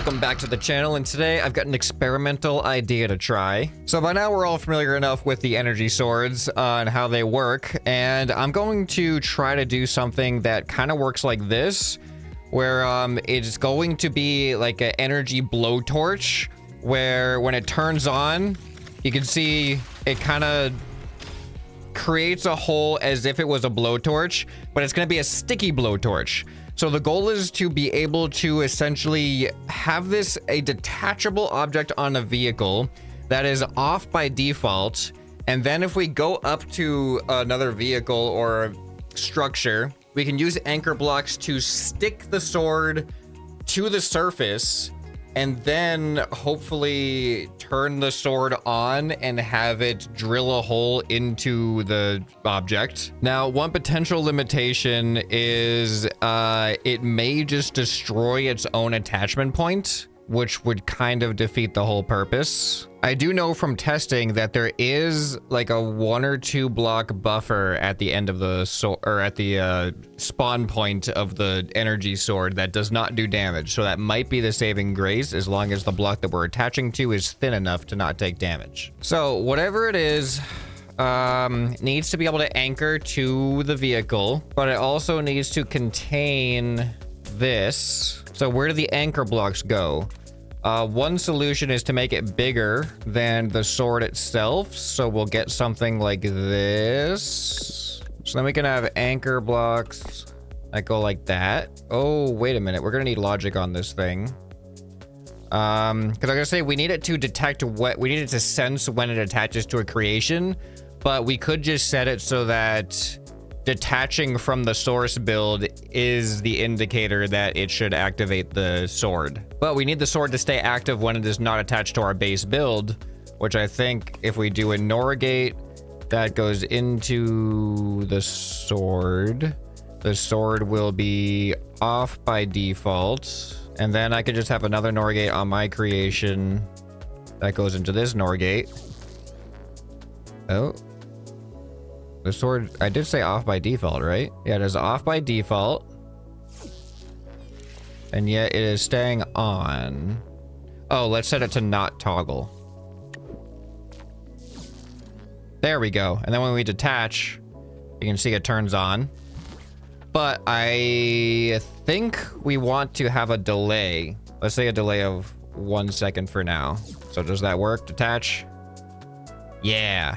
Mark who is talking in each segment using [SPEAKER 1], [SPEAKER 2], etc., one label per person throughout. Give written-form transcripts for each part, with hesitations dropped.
[SPEAKER 1] welcome back to the channel, and today I've got an experimental idea to try. So by now we're all familiar enough with the energy swords and how they work, and I'm going to try to do something that kind of works like this, where it's going to be like an energy blowtorch, where when it turns on, you can see it kind of creates a hole as if it was a blowtorch, but it's going to be a sticky blowtorch. So the goal is to be able to essentially have this a detachable object on a vehicle that is off by default. And then if we go up to another vehicle or structure, we can use anchor blocks to stick the sword to the surface and then hopefully turn the sword on and have it drill a hole into the object. Now, one potential limitation is it may just destroy its own attachment point, which would kind of defeat the whole purpose. I do know from testing that there is like a 1 or 2 block buffer at the end of the spawn point of the energy sword that does not do damage. So that might be the saving grace, as long as the block that we're attaching to is thin enough to not take damage. So whatever it is, needs to be able to anchor to the vehicle, but it also needs to contain this. So where do the anchor blocks go? One solution is to make it bigger than the sword itself. So we'll get something like this. So then we can have anchor blocks that go like that. Oh, wait a minute. We're going to need logic on this thing. Because I'm going to say we need it to detect what we need it to sense when it attaches to a creation, but we could just set it so that detaching from the source build is the indicator that it should activate the sword. But we need the sword to stay active when it is not attached to our base build, which I think if we do a NOR gate that goes into the sword will be off by default. And then I could just have another NOR gate on my creation that goes into this NOR gate. Oh. The sword, I did say off by default, right? Yeah, it is off by default. And yet it is staying on. Oh, let's set it to not toggle. There we go. And then when we detach, you can see it turns on. But I think we want to have a delay. Let's say a delay of 1 second for now. So does that work? Detach? Yeah.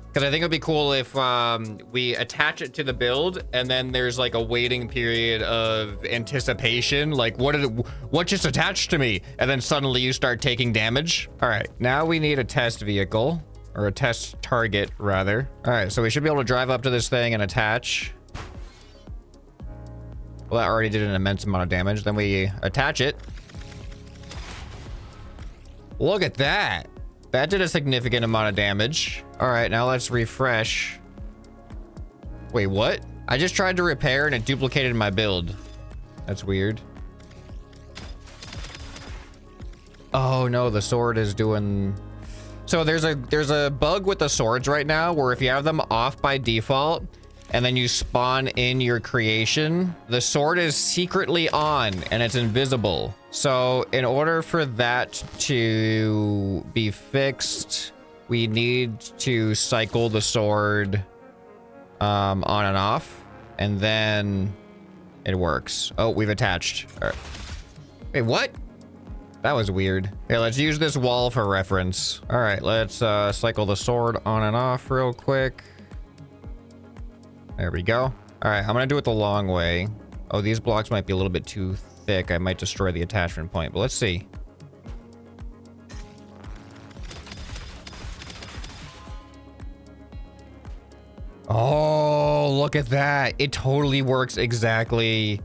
[SPEAKER 1] Because I think it'd be cool if we attach it to the build and then there's like a waiting period of anticipation. Like, what just attached to me? And then suddenly you start taking damage. All right, now we need a test vehicle, or a test target rather. All right, so we should be able to drive up to this thing and attach. Well, that already did an immense amount of damage. Then we attach it. Look at that. That did a significant amount of damage. All right, now let's refresh. Wait, what? I just tried to repair and it duplicated my build. That's weird. Oh no, the sword is doing... So there's a bug with the swords right now where if you have them off by default and then you spawn in your creation, the sword is secretly on and it's invisible. So in order for that to be fixed, we need to cycle the sword on and off, and then it works. Oh, we've attached. All right. Wait, what? That was weird. Yeah, let's use this wall for reference. All right, let's cycle the sword on and off real quick. There we go. All right, I'm gonna do it the long way. Oh, these blocks might be a little bit too thick. I might destroy the attachment point, but let's see. Oh, look at that. It totally works exactly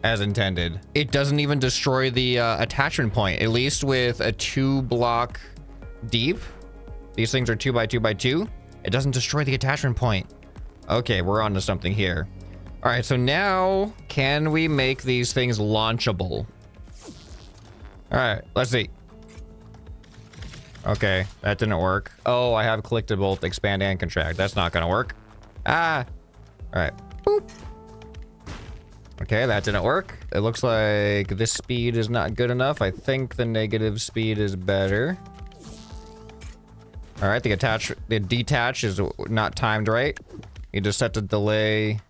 [SPEAKER 1] as intended. It doesn't even destroy the attachment point, at least with a 2 block deep. These things are 2 by 2 by 2. It doesn't destroy the attachment point. Okay, we're on to something here. All right, so now can we make these things launchable? All right, let's see. Okay, that didn't work. Oh, I have clicked to both expand and contract. That's not gonna work. Ah. All right. Boop. Okay, that didn't work. It looks like this speed is not good enough. I think the negative speed is better. All right, the detach is not timed right. You just set the delay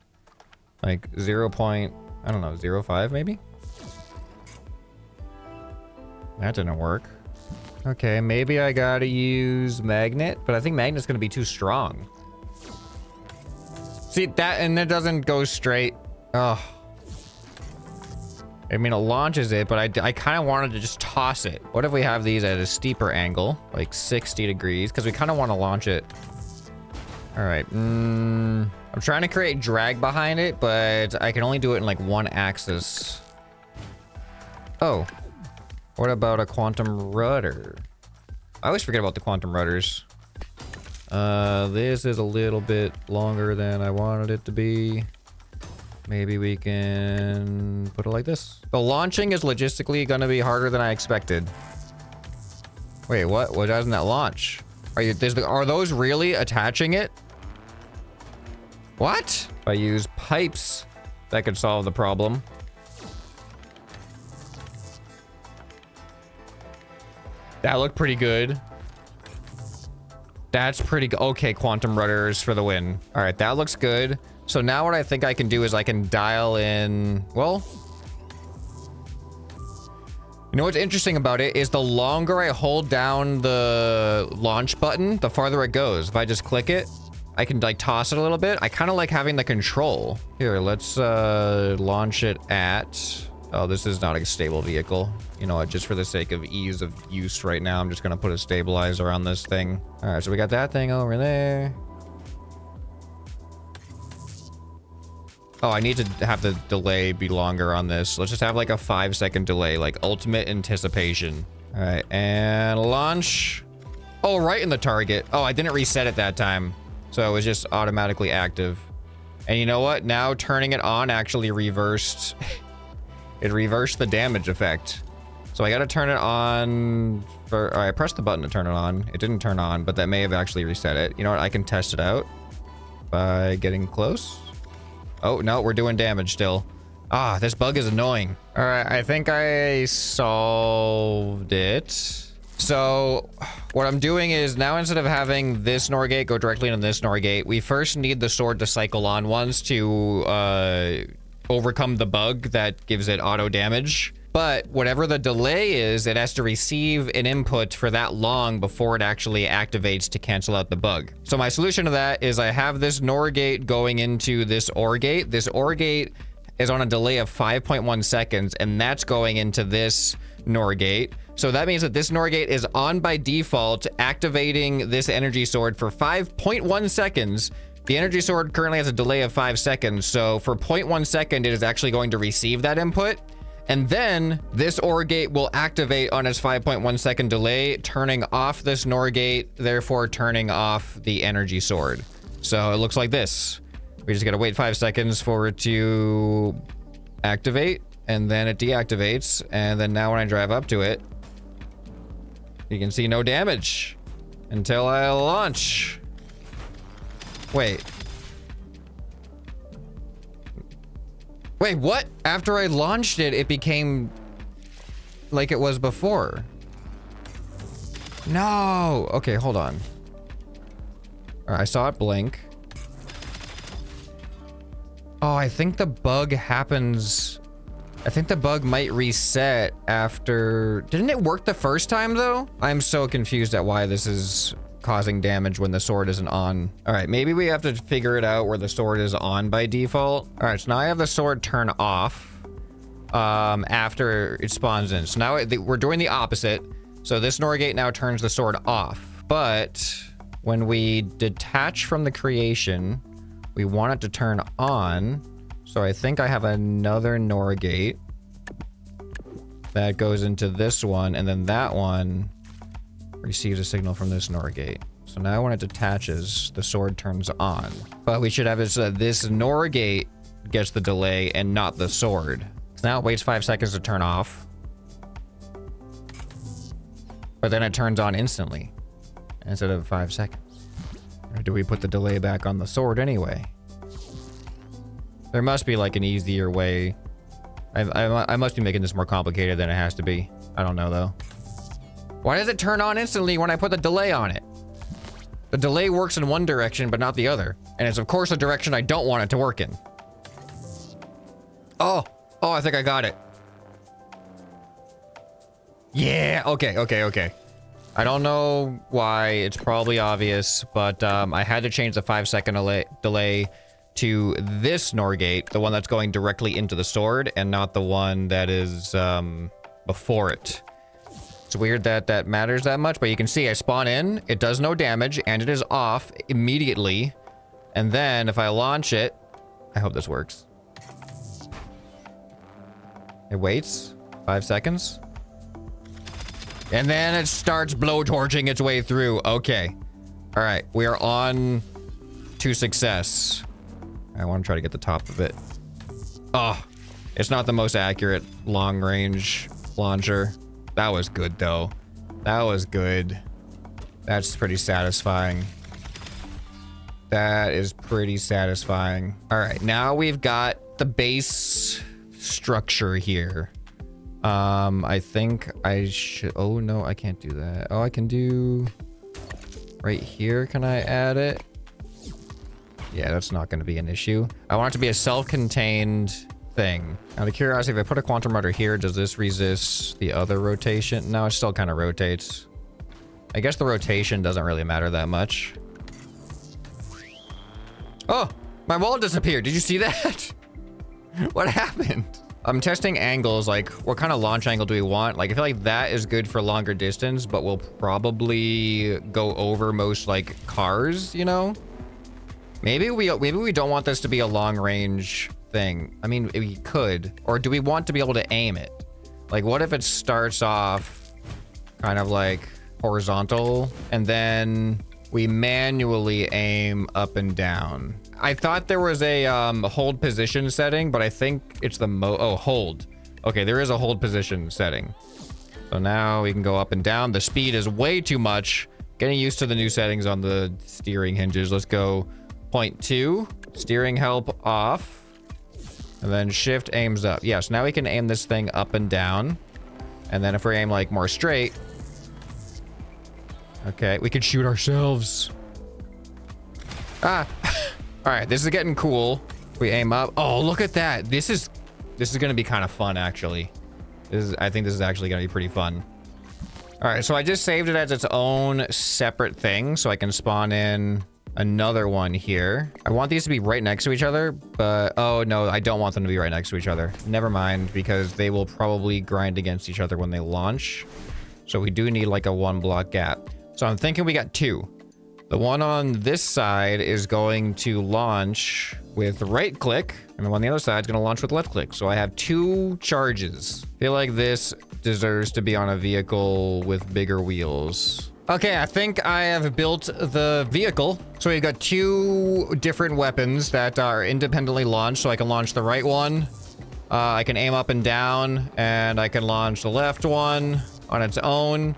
[SPEAKER 1] like 0. I don't know, 0.05 maybe? That didn't work. Okay, maybe I gotta use magnet, but I think magnet's gonna be too strong. See, that, and it doesn't go straight. Oh. I mean, it launches it, but I kind of wanted to just toss it. What if we have these at a steeper angle, like 60 degrees? Because we kind of want to launch it. All right. I'm trying to create drag behind it, but I can only do it in like one axis. Oh. What about a quantum rudder? I always forget about the quantum rudders. This is a little bit longer than I wanted it to be. Maybe we can put it like this. The launching is logistically going to be harder than I expected. Wait, what? Why doesn't that launch? Are those really attaching it? What? If I use pipes, that could solve the problem. That looked pretty good. That's pretty good. Okay, quantum rudders for the win. All right, that looks good. So now what I think I can do is I can dial in, well, you know what's interesting about it is the longer I hold down the launch button, the farther it goes. If I just click it, I can like toss it a little bit. I kind of like having the control. Here, let's launch it at, oh, this is not a stable vehicle. You know what, just for the sake of ease of use right now, I'm just gonna put a stabilizer on this thing. All right, so we got that thing over there. Oh, I need to have the delay be longer on this. Let's just have like a 5-second delay, like ultimate anticipation. All right, and launch. Oh, right in the target. Oh, I didn't reset it that time. So it was just automatically active. And you know what? Now turning it on actually reversed. It reversed the damage effect. So I got to turn it on. I pressed the button to turn it on. It didn't turn on, but that may have actually reset it. You know what? I can test it out by getting close. Oh, no, we're doing damage still. Ah, this bug is annoying. All right, I think I solved it. So what I'm doing is now instead of having this NOR gate go directly into this NOR gate, we first need the sword to cycle on once to overcome the bug that gives it auto damage. But whatever the delay is, it has to receive an input for that long before it actually activates to cancel out the bug. So my solution to that is I have this NOR gate going into this OR gate. This OR gate is on a delay of 5.1 seconds, and that's going into this NOR gate. So that means that this NOR gate is on by default, activating this energy sword for 5.1 seconds. The energy sword currently has a delay of 5 seconds. So for 0.1 second, it is actually going to receive that input. And then this OR gate will activate on its 5.1 second delay, turning off this NOR gate, therefore turning off the energy sword. So it looks like this. We just gotta wait 5 seconds for it to activate, and then it deactivates. And then now when I drive up to it, you can see no damage until I launch. Wait. Wait, what? After I launched it, it became like it was before. No. Okay, hold on. All right, I saw it blink. Oh, I think the bug happens. I think the bug might reset after. Didn't it work the first time though? I'm so confused at why this is causing damage when the sword isn't on. All right, maybe we have to figure it out where the sword is on by default. All right, so now I have the sword turn off after it spawns in. So now we're doing the opposite. So this NOR gate now turns the sword off. But when we detach from the creation, we want it to turn on. So I think I have another NOR gate that goes into this one, and then that one receives a signal from this NOR gate. So now when it detaches, the sword turns on. But we should have this NOR gate gets the delay and not the sword. So now it waits 5 seconds to turn off. But then it turns on instantly instead of 5 seconds. Or do we put the delay back on the sword anyway? There must be like an easier way I must be making this more complicated than it has to be. I don't know though. Why does it turn on instantly when I put the delay on it? The delay works in one direction, but not the other. And it's of course a direction I don't want it to work in. Oh, I think I got it. Yeah, okay. I don't know why, it's probably obvious, but I had to change the 5-second delay to this NOR gate, the one that's going directly into the sword, and not the one that is before it. It's weird that that matters that much, but you can see I spawn in, it does no damage, and it is off immediately. And then if I launch it, I hope this works. It waits 5 seconds. And then it starts blowtorching its way through. Okay. All right. We are on to success. I want to try to get the top of it. Oh, it's not the most accurate long range launcher. That was good though. That was good. That's pretty satisfying. That is pretty satisfying. All right. Now we've got the base structure here. I think I should, oh no, I can't do that. Oh, I can do right here. Can I add it? Yeah, that's not going to be an issue. I want it to be a self-contained thing. Out of curiosity, if I put a quantum rudder here, does this resist the other rotation? No, it still kind of rotates. I guess the rotation doesn't really matter that much. Oh, my wall disappeared. Did you see that? What happened? I'm testing angles, like what kind of launch angle do we want? Like I feel like that is good for longer distance, but will probably go over most like cars, you know? Maybe we don't want this to be a long range thing. I mean, we could, or do we want to be able to aim it? Like what if it starts off kind of like horizontal and then we manually aim up and down? I thought there was a hold position setting, but I think it's the hold. Okay, there is a hold position setting. So now we can go up and down. The speed is way too much. Getting used to the new settings on the steering hinges. Let's go 0.2. Steering help off. And then shift aims up. Yeah, so now we can aim this thing up and down. And then if we aim like more straight. Okay, we could shoot ourselves. Ah. All right, this is getting cool. We aim up. Oh, look at that. This is going to be kind of fun, actually. I think this is actually going to be pretty fun. All right, so I just saved it as its own separate thing, so I can spawn in another one here. I want these to be right next to each other, but oh no, I don't want them to be right next to each other. Never mind, because they will probably grind against each other when they launch. So we do need like a 1 block gap. So I'm thinking we got 2. The one on this side is going to launch with right click, and the one on the other side is going to launch with left click. So I have 2 charges. I feel like this deserves to be on a vehicle with bigger wheels. Okay, I think I have built the vehicle. So we've got 2 different weapons that are independently launched. So I can launch the right one. I can aim up and down, and I can launch the left one on its own.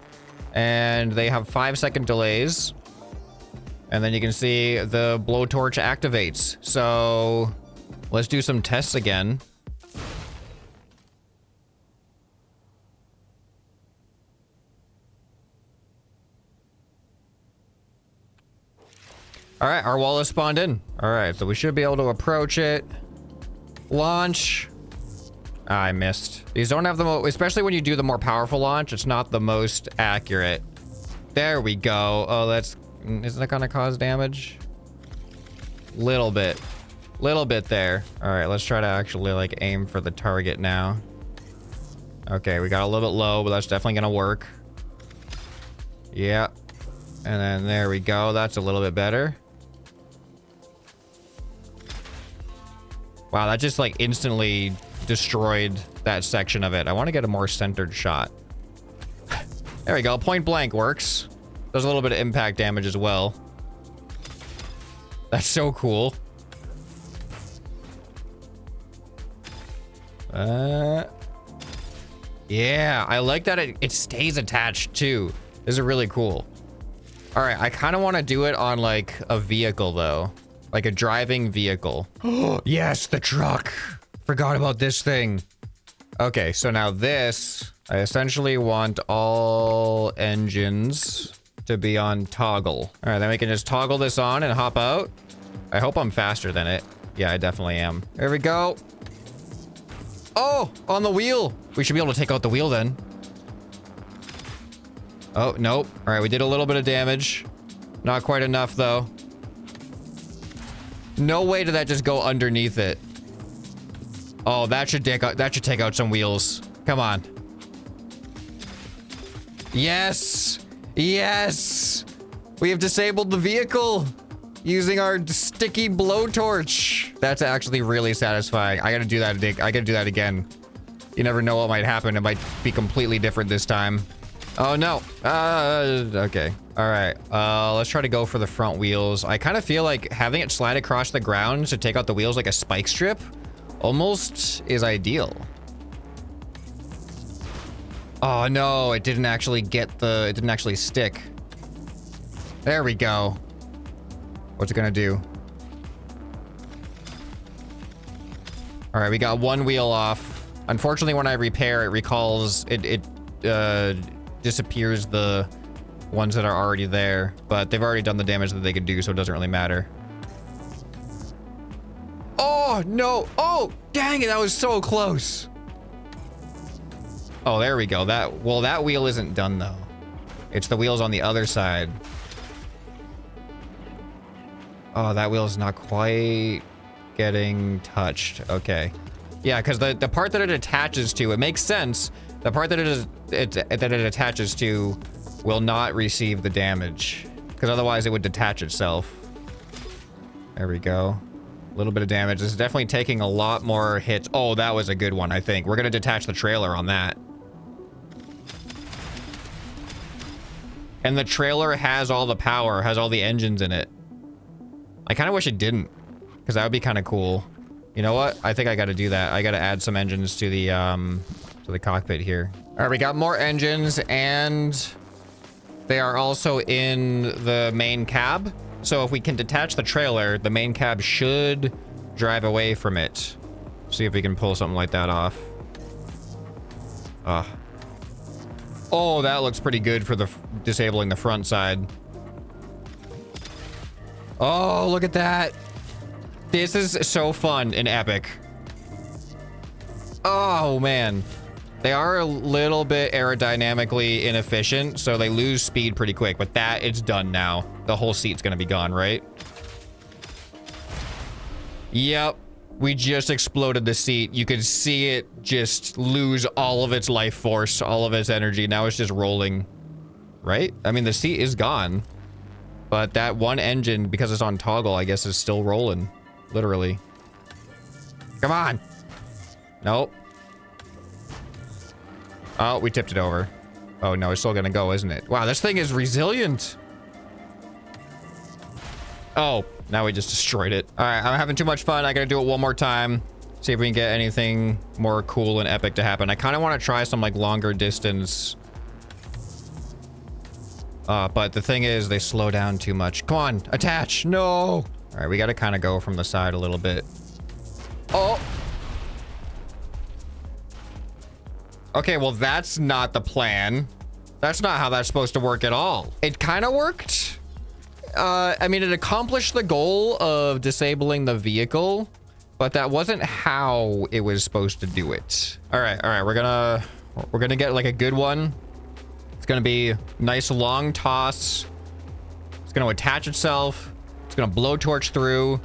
[SPEAKER 1] And they have 5-second delays. And then you can see the blowtorch activates. So let's do some tests again. All right, our wall is spawned in. All right, so we should be able to approach it. Launch. Ah, I missed. These don't have the most, especially when you do the more powerful launch, it's not the most accurate. There we go. Oh, that's, isn't that gonna cause damage? Little bit there. All right, let's try to actually like aim for the target now. Okay, we got a little bit low, but that's definitely gonna work. Yep. And then there we go. That's a little bit better. Wow, that just like instantly destroyed that section of it. I want to get a more centered shot. There we go. Point blank works. Does a little bit of impact damage as well. That's so cool. Yeah, I like that it stays attached too. This is really cool. All right, I kind of want to do it on like a vehicle though. Like a driving vehicle. Oh, yes, the truck. Forgot about this thing. Okay, so now this, I essentially want all engines to be on toggle. All right, then we can just toggle this on and hop out. I hope I'm faster than it. Yeah, I definitely am. There we go. Oh, on the wheel. We should be able to take out the wheel then. Oh, nope. All right, we did a little bit of damage. Not quite enough though. No way did that just go underneath it. Oh, that should take out some wheels. Come on. Yes. Yes. We have disabled the vehicle using our sticky blowtorch. That's actually really satisfying. I gotta do that. I gotta do that again. You never know what might happen. It might be completely different this time. Oh no. Okay. All right. Let's try to go for the front wheels. I kind of feel like having it slide across the ground to take out the wheels like a spike strip almost is ideal. Oh no, it didn't actually get the, it didn't actually stick. There we go. What's it gonna do? All right, we got one wheel off. Unfortunately, when I repair, it recalls, it disappears the ones that are already there, but they've already done the damage that they could do, so it doesn't really matter. Oh, no. Oh, dang it. That was so close. Oh, there we go. Well, that wheel isn't done though. It's the wheels on the other side. Oh, that wheel's not quite getting touched. Okay. Yeah, because the part that it attaches to, it makes sense. The part that it attaches to will not receive the damage, because otherwise it would detach itself. There we go. A little bit of damage. This is definitely taking a lot more hits. Oh, that was a good one, I think. We're going to detach the trailer on that. And the trailer has all the power, has all the engines in it. I kind of wish it didn't, because that would be kind of cool. You know what? I think I got to do that. I got to add some engines to the cockpit here. All right, we got more engines, and they are also in the main cab. So if we can detach the trailer, the main cab should drive away from it. See if we can pull something like that off. Oh, that looks pretty good for the disabling the front side. Oh, look at that. This is so fun and epic. Oh, man. They are a little bit aerodynamically inefficient, so they lose speed pretty quick, but that, it's done now. The whole seat's gonna be gone, right? Yep. We just exploded the seat. You could see it just lose all of its life force, all of its energy. Now it's just rolling, right? I mean, the seat is gone, but that one engine, because it's on toggle, I guess is still rolling, literally. Come on. Nope. Oh, we tipped it over. Oh no, it's still gonna go, isn't it? Wow, this thing is resilient. Oh, now we just destroyed it. All right, I'm having too much fun. I gotta do it one more time. See if we can get anything more cool and epic to happen. I kind of want to try some like longer distance. But the thing is, they slow down too much. Come on, attach. No. All right, we gotta kind of go from the side a little bit. Oh. Okay, well, that's not the plan. That's not how that's supposed to work at all. It kind of worked. I mean, it accomplished the goal of disabling the vehicle, but that wasn't how it was supposed to do it. All right, we're gonna get like a good one. It's gonna be nice long toss. It's gonna attach itself. It's gonna blowtorch through,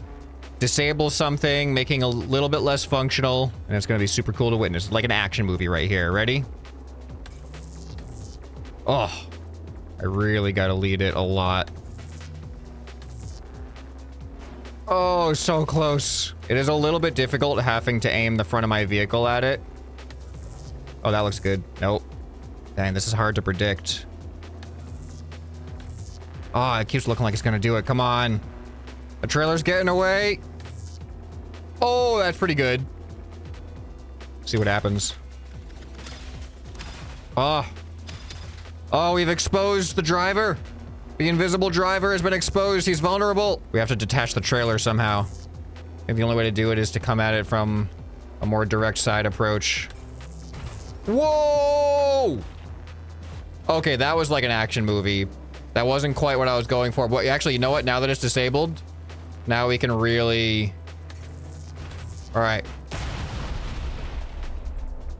[SPEAKER 1] disable something, making a little bit less functional, and it's gonna be super cool to witness. Like an action movie right here. Ready? Oh, I really gotta lead it a lot. Oh, so close. It is a little bit difficult having to aim the front of my vehicle at it. Oh, that looks good. Nope. Dang, this is hard to predict. Oh, it keeps looking like it's gonna do it. Come on. The trailer's getting away. Oh, that's pretty good. See what happens. Oh. Oh, we've exposed the driver. The invisible driver has been exposed. He's vulnerable. We have to detach the trailer somehow. Maybe the only way to do it is to come at it from a more direct side approach. Whoa! Okay, that was like an action movie. That wasn't quite what I was going for. But actually, you know what? Now that it's disabled, now we can really... All right.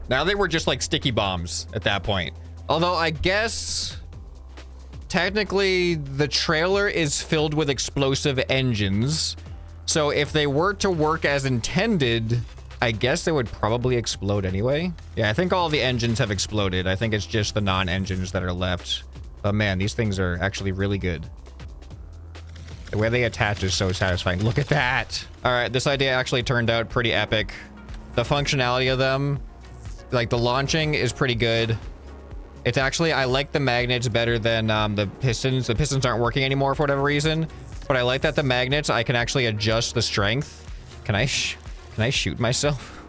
[SPEAKER 1] Now they were just like sticky bombs at that point. Although I guess technically the trailer is filled with explosive engines. So if they were to work as intended, I guess they would probably explode anyway. Yeah, I think all the engines have exploded. I think it's just the non-engines that are left. But man, these things are actually really good. The way they attach is so satisfying. Look at that. All right, this idea actually turned out pretty epic. The functionality of them, like the launching is pretty good. It's actually, I like the magnets better than the pistons. The pistons aren't working anymore for whatever reason. But I like that the magnets, I can actually adjust the strength. Can I shoot myself?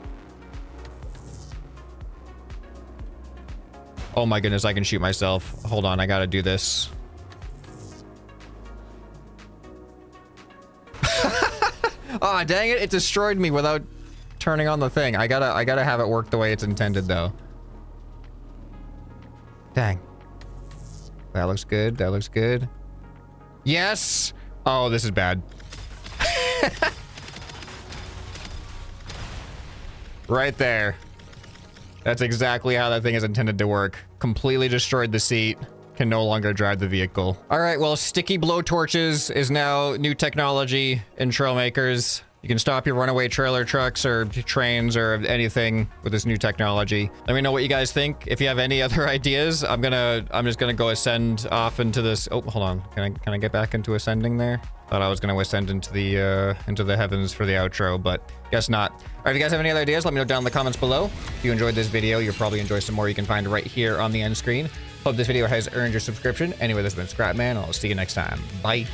[SPEAKER 1] Oh my goodness, I can shoot myself. Hold on, I gotta do this. Oh, dang it, it destroyed me without turning on the thing. I gotta have it work the way it's intended though. Dang. That looks good, that looks good. Yes! Oh, this is bad. Right there. That's exactly how that thing is intended to work. Completely destroyed the seat. Can no longer drive the vehicle. All right, well, sticky blow torches is now new technology in Trailmakers. You can stop your runaway trailer trucks or trains or anything with this new technology. Let me know what you guys think. If you have any other ideas, I'm just gonna go ascend off into this. Oh, hold on. Can I get back into ascending there? Thought I was gonna ascend into the heavens for the outro, but guess not. All right, if you guys have any other ideas, let me know down in the comments below. If you enjoyed this video, you'll probably enjoy some more you can find right here on the end screen. Hope this video has earned your subscription. Anyway, this has been ScrapMan. I'll see you next time. Bye.